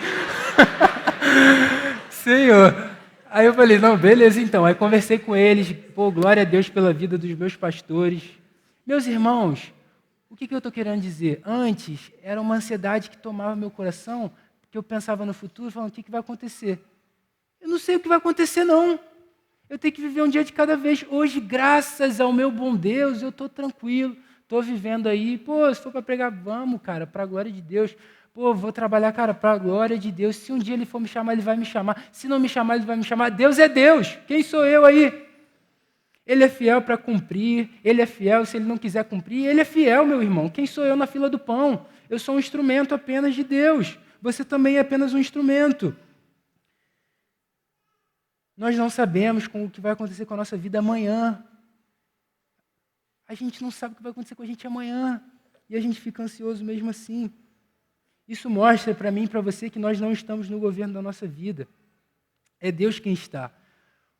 Senhor. Aí eu falei, não, beleza então. Aí conversei com eles, pô, glória a Deus pela vida dos meus pastores. Meus irmãos, o que eu estou querendo dizer? Antes, era uma ansiedade que tomava meu coração, porque eu pensava no futuro, falando, o que vai acontecer? Eu não sei o que vai acontecer, não. Eu tenho que viver um dia de cada vez. Hoje, graças ao meu bom Deus, eu estou tranquilo, estou vivendo aí. Pô, se for para pregar, vamos, cara, para a glória de Deus. Pô, vou trabalhar, cara, para a glória de Deus. Se um dia Ele for me chamar, Ele vai me chamar. Se não me chamar, Ele vai me chamar. Deus é Deus. Quem sou eu aí? Ele é fiel para cumprir. Ele é fiel se Ele não quiser cumprir. Ele é fiel, meu irmão. Quem sou eu na fila do pão? Eu sou um instrumento apenas de Deus. Você também é apenas um instrumento. Nós não sabemos o que vai acontecer com a nossa vida amanhã. A gente não sabe o que vai acontecer com a gente amanhã. E a gente fica ansioso mesmo assim. Isso mostra para mim e para você que nós não estamos no governo da nossa vida. É Deus quem está.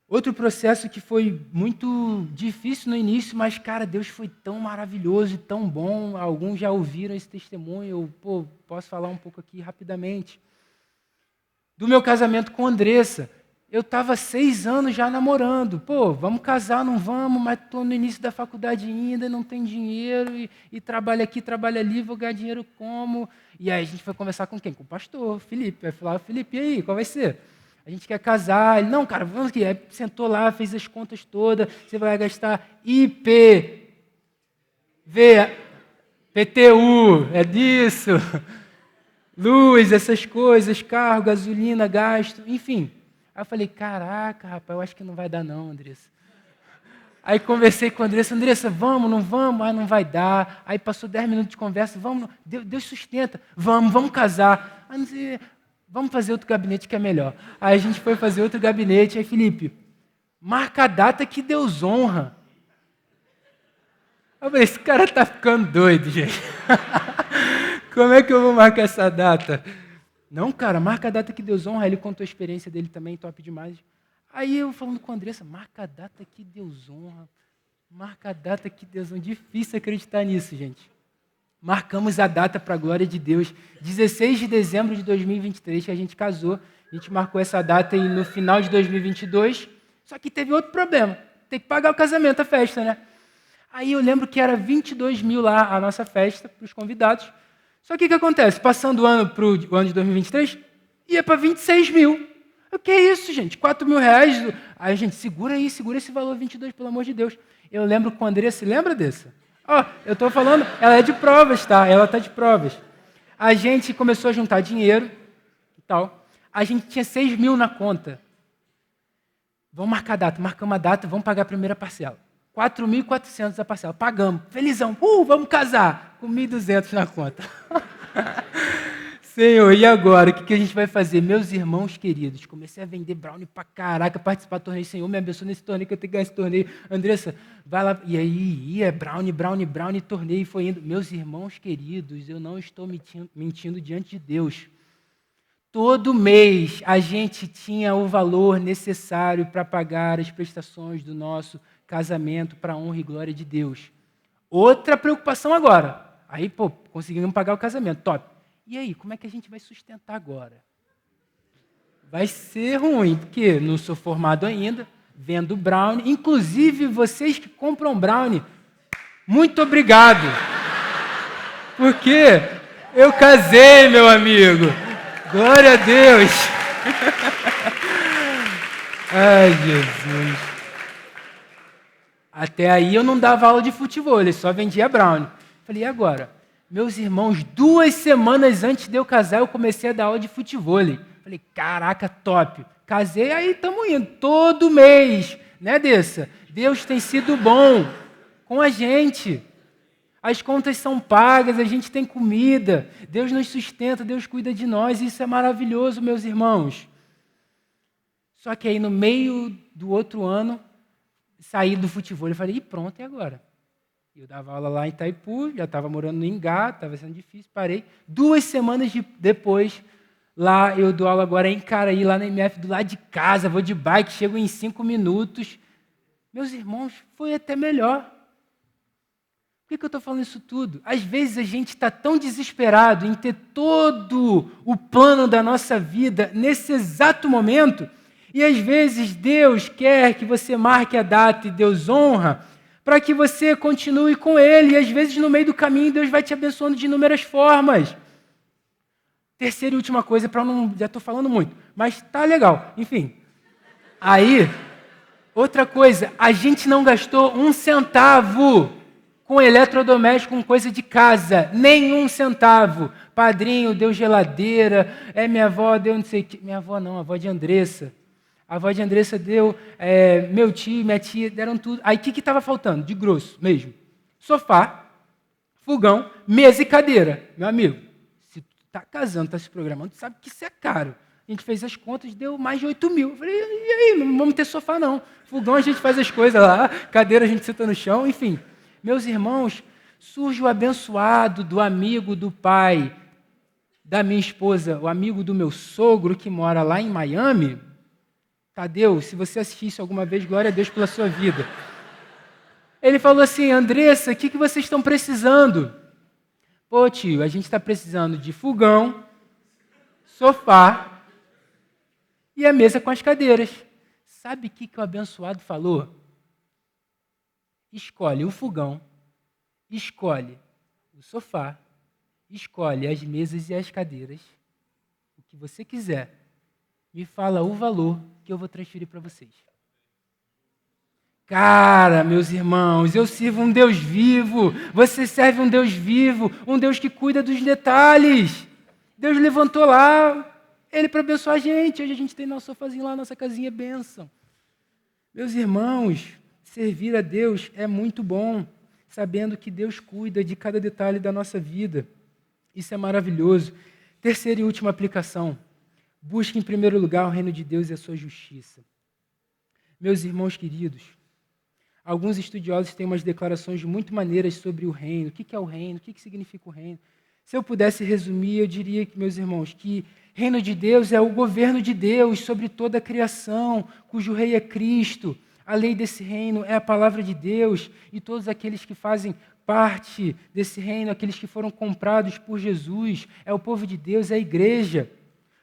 Outro processo que foi muito difícil no início, mas, cara, Deus foi tão maravilhoso e tão bom. Alguns já ouviram esse testemunho. Eu posso falar um pouco aqui rapidamente. Do meu casamento com Andressa. Eu estava 6 anos já namorando. Pô, vamos casar, não vamos, mas estou no início da faculdade ainda, não tenho dinheiro, e trabalho aqui, trabalho ali, vou ganhar dinheiro como? E aí a gente foi conversar com quem? Com o pastor, Felipe. Aí falar, Felipe, e aí, qual vai ser? A gente quer casar. Ele, não, cara, vamos aqui. Aí sentou lá, fez as contas todas, você vai gastar PTU, é disso. Luz, essas coisas, carro, gasolina, gasto, enfim. Aí eu falei, caraca, rapaz, eu acho que não vai dar não, Andressa. Aí conversei com a Andressa, vamos, não vamos? Ah, não vai dar. Aí passou 10 minutos de conversa, vamos, Deus sustenta, vamos casar. Aí não sei, vamos fazer outro gabinete que é melhor. Aí a gente foi fazer outro gabinete, aí Felipe, marca a data que Deus honra. Eu falei, esse cara tá ficando doido, gente. Como é que eu vou marcar essa data? Não, cara, marca a data que Deus honra. Ele contou a experiência dele também, top demais. Aí eu falando com a Andressa, marca a data que Deus honra. Marca a data que Deus honra. Difícil acreditar nisso, gente. Marcamos a data para a glória de Deus. 16 de dezembro de 2023, que a gente casou. A gente marcou essa data aí no final de 2022. Só que teve outro problema. Tem que pagar o casamento, a festa, né? Aí eu lembro que era 22 mil lá a nossa festa, para os convidados. Só que o que acontece? Passando o ano para o ano de 2023, ia para 26 mil. O que é isso, gente? 4 mil reais. Aí, gente, segura esse valor 22, pelo amor de Deus. Eu lembro com a Andressa, lembra dessa? Ó, eu estou falando, ela é de provas, tá? Ela está de provas. A gente começou a juntar dinheiro e tal. A gente tinha 6 mil na conta. Vamos marcar a data. Marcamos a data, vamos pagar a primeira parcela. 4.400 a parcela. Pagamos. Felizão. Vamos casar. Com 1.200 na conta. Senhor, e agora? O que a gente vai fazer? Meus irmãos queridos, comecei a vender brownie pra caraca, participar do torneio. Senhor, me abençoe nesse torneio, que eu tenho que ganhar esse torneio. Andressa, vai lá. E aí, ia brownie, torneio, foi indo. Meus irmãos queridos, eu não estou mentindo diante de Deus. Todo mês a gente tinha o valor necessário para pagar as prestações do nosso casamento para a honra e glória de Deus. Outra preocupação agora. Aí, conseguimos pagar o casamento, top. E aí, como é que a gente vai sustentar agora? Vai ser ruim, porque não sou formado ainda, vendo brownie. Inclusive, vocês que compram brownie, muito obrigado. Porque eu casei, meu amigo. Glória a Deus. Ai, Jesus. Até aí eu não dava aula de futebol, eu só vendia brownie. Falei, e agora? Meus irmãos, 2 semanas antes de eu casar, eu comecei a dar aula de futebol. Falei, caraca, top. Casei, aí estamos indo, todo mês. Né, Dessa? Deus tem sido bom com a gente. As contas são pagas, a gente tem comida. Deus nos sustenta, Deus cuida de nós. Isso é maravilhoso, meus irmãos. Só que aí, no meio do outro ano, saí do futebol. Eu falei, e pronto, e agora? Eu dava aula lá em Itaipu, já estava morando no Ingá, estava sendo difícil, parei. 2 semanas depois, lá eu dou aula agora em Caraí, lá na MF, do lado de casa, vou de bike, chego em 5 minutos. Meus irmãos, foi até melhor. Por que eu estou falando isso tudo? Às vezes a gente está tão desesperado em ter todo o plano da nossa vida nesse exato momento, e às vezes Deus quer que você marque a data e Deus honra, para que você continue com Ele. E às vezes no meio do caminho Deus vai te abençoando de inúmeras formas. Terceira e última coisa, já estou falando muito, mas tá legal. Enfim, aí, outra coisa, a gente não gastou 1 centavo com eletrodoméstico, com coisa de casa, nem 1 centavo. Padrinho deu geladeira, minha avó deu não sei o que, minha avó não, a avó de Andressa. A avó de Andressa deu, meu tio, minha tia, deram tudo. Aí o que estava faltando? De grosso mesmo. Sofá, fogão, mesa e cadeira. Meu amigo, se tu está casando, está se programando, tu sabe que isso é caro. A gente fez as contas, deu mais de 8 mil. Eu falei, e aí, não vamos ter sofá não. Fogão a gente faz as coisas lá, cadeira a gente senta no chão, enfim. Meus irmãos, surge o abençoado do amigo do pai da minha esposa, o amigo do meu sogro que mora lá em Miami. Tadeu, se você assistisse alguma vez, glória a Deus pela sua vida. Ele falou assim, Andressa, o que vocês estão precisando? Pô, tio, a gente está precisando de fogão, sofá e a mesa com as cadeiras. Sabe o que o abençoado falou? Escolhe o fogão, escolhe o sofá, escolhe as mesas e as cadeiras, o que você quiser. Me fala o valor que eu vou transferir para vocês. Cara, meus irmãos, eu sirvo um Deus vivo, você serve um Deus vivo, um Deus que cuida dos detalhes. Deus levantou lá Ele para abençoar a gente. Hoje a gente tem nosso sofazinho lá, nossa casinha, bênção. Meus irmãos, servir a Deus é muito bom, sabendo que Deus cuida de cada detalhe da nossa vida. Isso é maravilhoso. Terceira e última aplicação. Busque em primeiro lugar o reino de Deus e a sua justiça. Meus irmãos queridos, alguns estudiosos têm umas declarações muito maneiras sobre o reino. O que é o reino? O que significa o reino? Se eu pudesse resumir, eu diria que, meus irmãos, que reino de Deus é o governo de Deus sobre toda a criação, cujo rei é Cristo. A lei desse reino é a palavra de Deus, e todos aqueles que fazem parte desse reino, aqueles que foram comprados por Jesus, é o povo de Deus, é a igreja.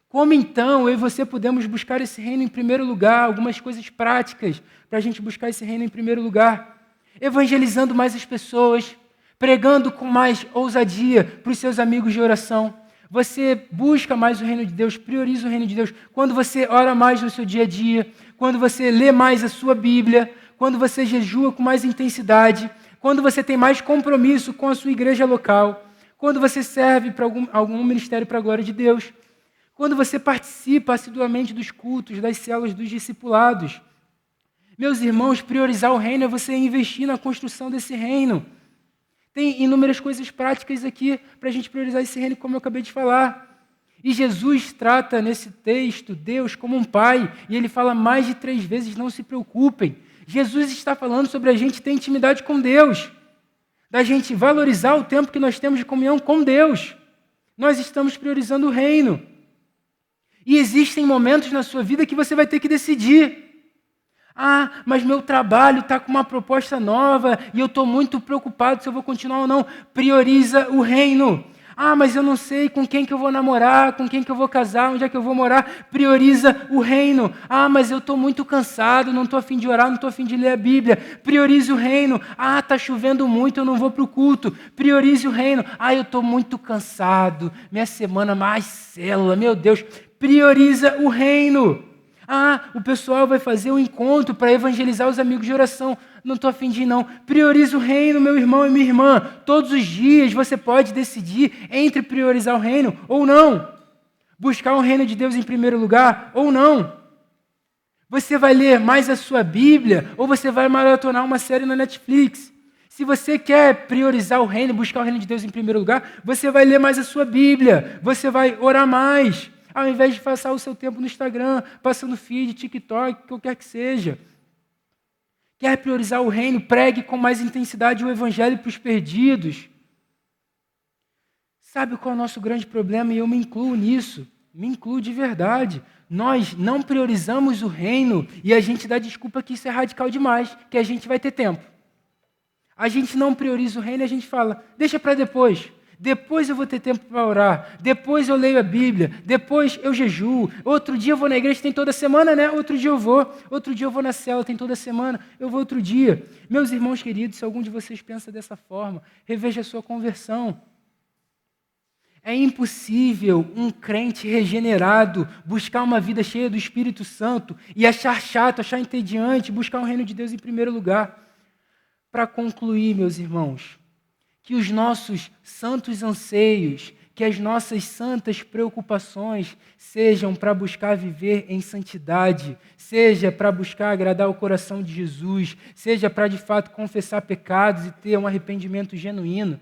Como então eu e você podemos buscar esse reino em primeiro lugar? Algumas coisas práticas para a gente buscar esse reino em primeiro lugar. Evangelizando mais as pessoas, pregando com mais ousadia para os seus amigos de oração. Você busca mais o reino de Deus, prioriza o reino de Deus. Quando você ora mais no seu dia a dia, quando você lê mais a sua Bíblia, quando você jejua com mais intensidade, quando você tem mais compromisso com a sua igreja local, quando você serve para algum ministério para a glória de Deus, quando você participa assiduamente dos cultos, das células, dos discipulados. Meus irmãos, priorizar o reino é você investir na construção desse reino. Tem inúmeras coisas práticas aqui para a gente priorizar esse reino, como eu acabei de falar. E Jesus trata nesse texto Deus como um pai, e ele fala mais de 3 vezes, não se preocupem. Jesus está falando sobre a gente ter intimidade com Deus, da gente valorizar o tempo que nós temos de comunhão com Deus. Nós estamos priorizando o reino. E existem momentos na sua vida que você vai ter que decidir. Ah, mas meu trabalho está com uma proposta nova e eu estou muito preocupado se eu vou continuar ou não. Prioriza o reino. Ah, mas eu não sei com quem que eu vou namorar, com quem que eu vou casar, onde é que eu vou morar. Prioriza o reino. Ah, mas eu estou muito cansado, não estou a fim de orar, não estou a fim de ler a Bíblia. Priorize o reino. Ah, está chovendo muito, eu não vou para o culto. Priorize o reino. Ah, eu estou muito cansado, minha semana mais célula, meu Deus. Prioriza o reino. Ah, o pessoal vai fazer um encontro para evangelizar os amigos de oração. Não estou a fim de ir, não. Prioriza o reino, meu irmão e minha irmã. Todos os dias você pode decidir entre priorizar o reino ou não. Buscar o reino de Deus em primeiro lugar ou não. Você vai ler mais a sua Bíblia ou você vai maratonar uma série na Netflix. Se você quer priorizar o reino, buscar o reino de Deus em primeiro lugar, você vai ler mais a sua Bíblia. Você vai orar mais. Ao invés de passar o seu tempo no Instagram, passando feed, TikTok, qualquer que seja. Quer priorizar o reino? Pregue com mais intensidade o evangelho para os perdidos. Sabe qual é o nosso grande problema? E eu me incluo nisso. Me incluo de verdade. Nós não priorizamos o reino e a gente dá desculpa que isso é radical demais, que a gente vai ter tempo. A gente não prioriza o reino e a gente fala, deixa para depois. Depois eu vou ter tempo para orar, depois eu leio a Bíblia, depois eu jejuo, outro dia eu vou na igreja, tem toda semana, né? Outro dia eu vou na célula, tem toda semana, eu vou outro dia. Meus irmãos queridos, se algum de vocês pensa dessa forma, reveja a sua conversão. É impossível um crente regenerado buscar uma vida cheia do Espírito Santo e achar chato, achar entediante, buscar o reino de Deus em primeiro lugar. Para concluir, meus irmãos, que os nossos santos anseios, que as nossas santas preocupações sejam para buscar viver em santidade, seja para buscar agradar o coração de Jesus, seja para de fato confessar pecados e ter um arrependimento genuíno.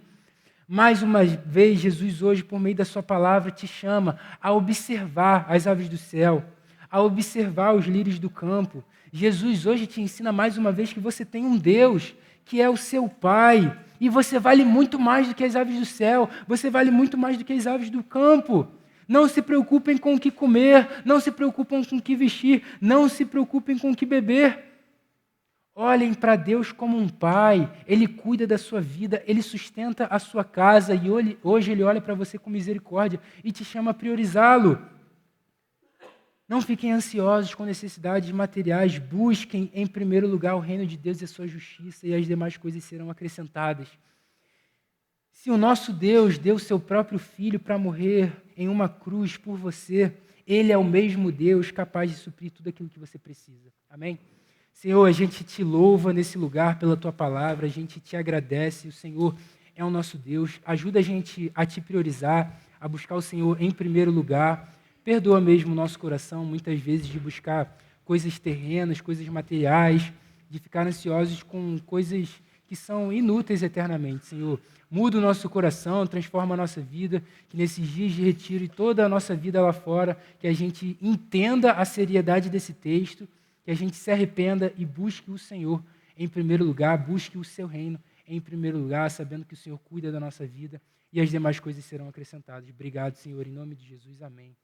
Mais uma vez, Jesus hoje, por meio da sua palavra, te chama a observar as aves do céu, a observar os lírios do campo. Jesus hoje te ensina mais uma vez que você tem um Deus que é o seu Pai, e você vale muito mais do que as aves do céu, você vale muito mais do que as aves do campo. Não se preocupem com o que comer, não se preocupem com o que vestir, não se preocupem com o que beber. Olhem para Deus como um pai, Ele cuida da sua vida, Ele sustenta a sua casa e hoje Ele olha para você com misericórdia e te chama a priorizá-lo. Não fiquem ansiosos com necessidades materiais, busquem em primeiro lugar o reino de Deus e a sua justiça e as demais coisas serão acrescentadas. Se o nosso Deus deu seu próprio Filho para morrer em uma cruz por você, Ele é o mesmo Deus capaz de suprir tudo aquilo que você precisa. Amém? Senhor, a gente te louva nesse lugar pela Tua palavra, a gente te agradece, o Senhor é o nosso Deus. Ajuda a gente a te priorizar, a buscar o Senhor em primeiro lugar. Perdoa mesmo o nosso coração, muitas vezes, de buscar coisas terrenas, coisas materiais, de ficar ansiosos com coisas que são inúteis eternamente, Senhor. Muda o nosso coração, transforma a nossa vida, que nesses dias de retiro e toda a nossa vida lá fora, que a gente entenda a seriedade desse texto, que a gente se arrependa e busque o Senhor em primeiro lugar, busque o seu reino em primeiro lugar, sabendo que o Senhor cuida da nossa vida e as demais coisas serão acrescentadas. Obrigado, Senhor, em nome de Jesus. Amém.